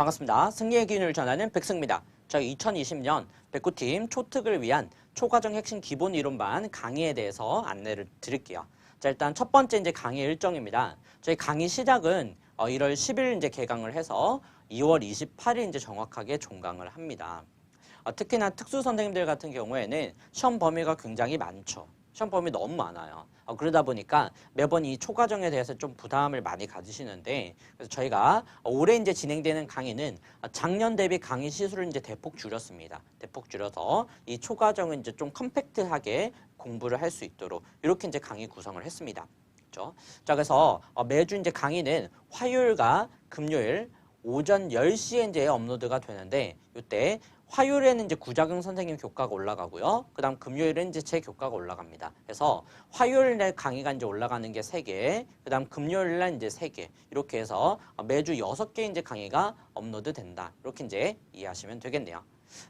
반갑습니다. 승리의 기운을 전하는 백승입니다. 저희 2020년 백구팀 초특을 위한 초과정 핵심 기본 이론반 강의에 대해서 안내를 드릴게요. 자, 일단 첫 번째 이제 강의 일정입니다. 저희 강의 시작은 1월 10일 이제 개강을 해서 2월 28일 이제 정확하게 종강을 합니다. 특히나 특수 선생님들 같은 경우에는 시험 범위가 굉장히 많죠. 시험 범위 너무 많아요. 그러다 보니까 매번 이 초과정에 대해서 좀 부담을 많이 가지시는데, 그래서 저희가 올해 이제 진행되는 강의는 작년 대비 강의 시수를 이제 대폭 줄였습니다. 대폭 줄여서 이 초과정은 이제 좀 컴팩트하게 공부를 할 수 있도록 이렇게 이제 강의 구성을 했습니다. 그렇죠? 자, 그래서 매주 이제 강의는 화요일과 금요일 오전 10시에 이제 업로드가 되는데, 이때 화요일에는 이제 구자경 선생님 교과가 올라가고요. 그 다음 금요일은 이제 제 교과가 올라갑니다. 그래서 화요일 날 강의가 이제 올라가는 게 3개, 그 다음 금요일 날 이제 3개, 이렇게 해서 매주 6개 이제 강의가 업로드 된다. 이렇게 이제 이해하시면 되겠네요.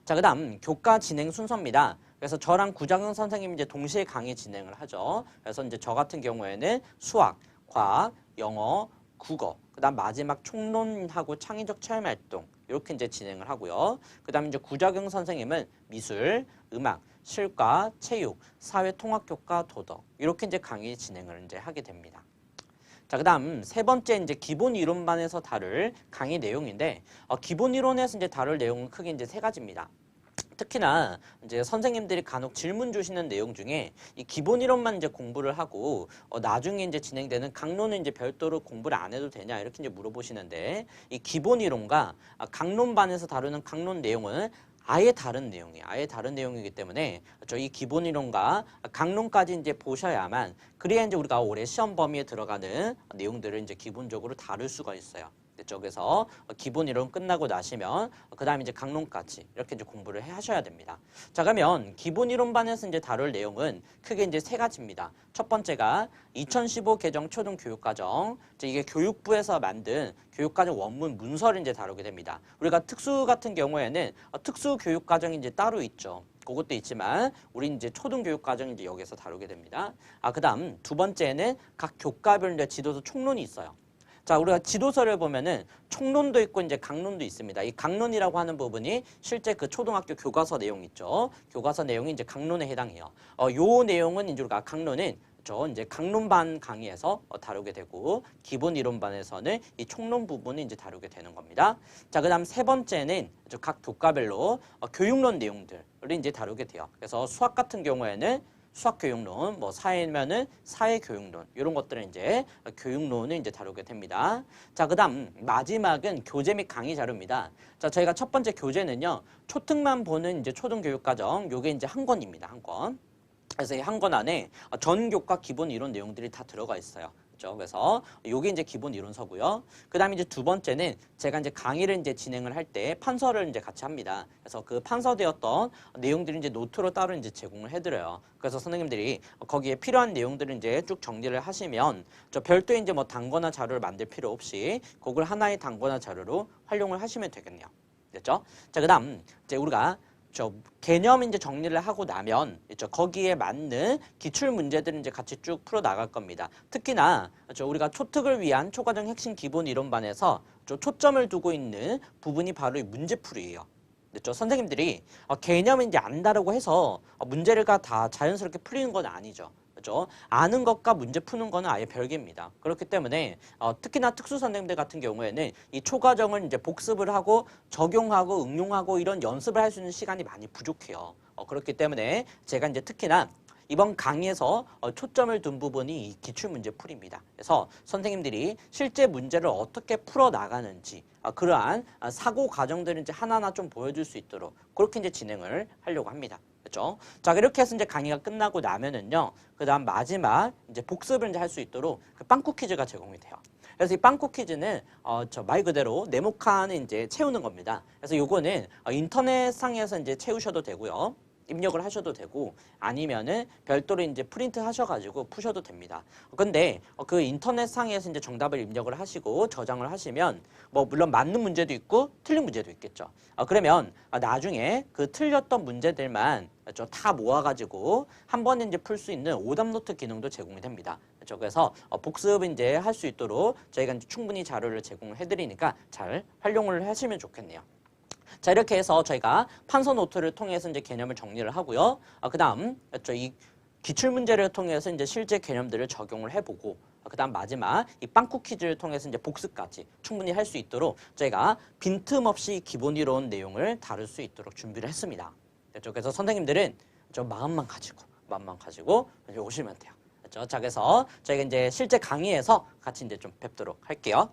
자, 그 다음 교과 진행 순서입니다. 그래서 저랑 구자경 선생님이 이제 동시에 강의 진행을 하죠. 그래서 이제 저 같은 경우에는 수학, 과학, 영어, 국어, 그 다음 마지막 총론하고 창의적 체험활동 이렇게 이제 진행을 하고요. 그 다음 이제 구자경 선생님은 미술, 음악, 실과, 체육, 사회통합교과, 도덕 이렇게 이제 강의 진행을 이제 하게 됩니다. 자, 그 다음 세 번째 이제 기본 이론반에서 다룰 강의 내용인데, 기본 이론에서 이제 다룰 내용은 크게 이제 3가지입니다. 특히나 이제 선생님들이 간혹 질문 주시는 내용 중에 이 기본 이론만 이제 공부를 하고 나중에 이제 진행되는 강론은 이제 별도로 공부를 안 해도 되냐 이렇게 이제 물어보시는데, 이 기본 이론과 강론반에서 다루는 강론 내용은 아예 다른 내용이에요. 아예 다른 내용이기 때문에 이 기본 이론과 강론까지 이제 보셔야만, 그래야 이제 우리가 올해 시험 범위에 들어가는 내용들을 이제 기본적으로 다룰 수가 있어요. 그래서 기본 이론 끝나고 나시면 그 다음에 이제 강론까지 이렇게 이제 공부를 하셔야 됩니다. 자, 그러면 기본 이론반에서 이제 다룰 내용은 크게 이제 3가지입니다. 첫 번째가 2015 개정 초등교육과정, 이게 교육부에서 만든 교육과정 원문 문서를 이제 다루게 됩니다. 우리가 특수 같은 경우에는 특수 교육과정이 이제 따로 있죠. 그것도 있지만 우리 이제 초등교육과정 이제 여기서 다루게 됩니다. 그 다음 두 번째는 각 교과별 이제 지도서 총론이 있어요. 자, 우리가 지도서를 보면은 총론도 있고 이제 강론도 있습니다. 이 강론이라고 하는 부분이 실제 그 초등학교 교과서 내용 있죠. 교과서 내용이 이제 강론에 해당해요. 요 내용은 이제 우리가 강론은 이제 강론반 강의에서 다루게 되고, 기본 이론반에서는 이 총론 부분을 이제 다루게 되는 겁니다. 자, 그다음 세 번째는 각 교과별로 교육론 내용들을 이제 다루게 돼요. 그래서 수학 같은 경우에는 수학교육론, 사회면은 사회교육론, 이런 것들은 이제 교육론을 이제 다루게 됩니다. 자, 그 다음 마지막은 교재 및 강의 자료입니다. 자, 저희가 첫 번째 교재는요, 초특만 보는 이제 초등교육과정, 요게 이제 한 권입니다. 한 권. 그래서 이 한 권 안에 전 교과 기본 이론 내용들이 다 들어가 있어요. 그래서 요게 이제 기본 이론서고요. 그 다음에 이제 두 번째는 제가 이제 강의를 이제 진행을 할 때 판서를 이제 같이 합니다. 그래서 그 판서되었던 내용들을 이제 노트로 따로 이제 제공을 해드려요. 그래서 선생님들이 거기에 필요한 내용들을 이제 쭉 정리를 하시면 별도의 이제 단거나 자료를 만들 필요 없이 그걸 하나의 단거나 자료로 활용을 하시면 되겠네요. 됐죠? 자, 그 다음 이제 우리가 개념 이제 정리를 하고 나면 거기에 맞는 기출 문제들을 이제 같이 쭉 풀어 나갈 겁니다. 특히나 우리가 초특을 위한 초과정 핵심 기본 이론반에서 초점을 두고 있는 부분이 바로 이 문제풀이에요. 선생님들이 개념을 이제 안다라고 해서 문제를 다 자연스럽게 풀리는 건 아니죠. 그렇죠? 아는 것과 문제 푸는 거는 아예 별개입니다. 그렇기 때문에 특히나 특수 선생님들 같은 경우에는 이 초과정을 이제 복습을 하고 적용하고 응용하고 이런 연습을 할 수 있는 시간이 많이 부족해요. 그렇기 때문에 제가 이제 특히나 이번 강의에서 초점을 둔 부분이 이 기출문제풀이입니다. 그래서 선생님들이 실제 문제를 어떻게 풀어 나가는지 그러한 사고 과정들을 이제 하나하나 좀 보여줄 수 있도록 그렇게 이제 진행을 하려고 합니다. 그렇죠? 자, 이렇게 해서 이제 강의가 끝나고 나면은요, 그 다음 마지막 이제 복습을 이제 할 수 있도록 그 빵꾸 퀴즈가 제공이 돼요. 그래서 이 빵꾸 퀴즈는 말 그대로 네모칸을 이제 채우는 겁니다. 그래서 요거는 인터넷상에서 이제 채우셔도 되고요. 입력을 하셔도 되고 아니면은 별도로 이제 프린트 하셔가지고 푸셔도 됩니다. 근데 그 인터넷 상에서 이제 정답을 입력을 하시고 저장을 하시면 뭐 물론 맞는 문제도 있고 틀린 문제도 있겠죠. 그러면 나중에 그 틀렸던 문제들만 다 모아가지고 한 번에 이제 풀 수 있는 오답 노트 기능도 제공이 됩니다. 그렇죠? 그래서 복습 이제 할 수 있도록 저희가 이제 충분히 자료를 제공을 해드리니까 잘 활용을 하시면 좋겠네요. 자, 이렇게 해서 저희가 판서 노트를 통해서 이제 개념을 정리를 하고요. 그다음 이 기출 문제를 통해서 이제 실제 개념들을 적용을 해보고, 그다음 마지막 이 빵꾸 퀴즈를 통해서 이제 복습까지 충분히 할 수 있도록 저희가 빈틈없이 기본 이론 내용을 다룰 수 있도록 준비를 했습니다. 그래서 선생님들은 마음만 가지고 오시면 돼요. 그렇죠? 자, 그래서 저희가 이제 실제 강의에서 같이 이제 좀 뵙도록 할게요.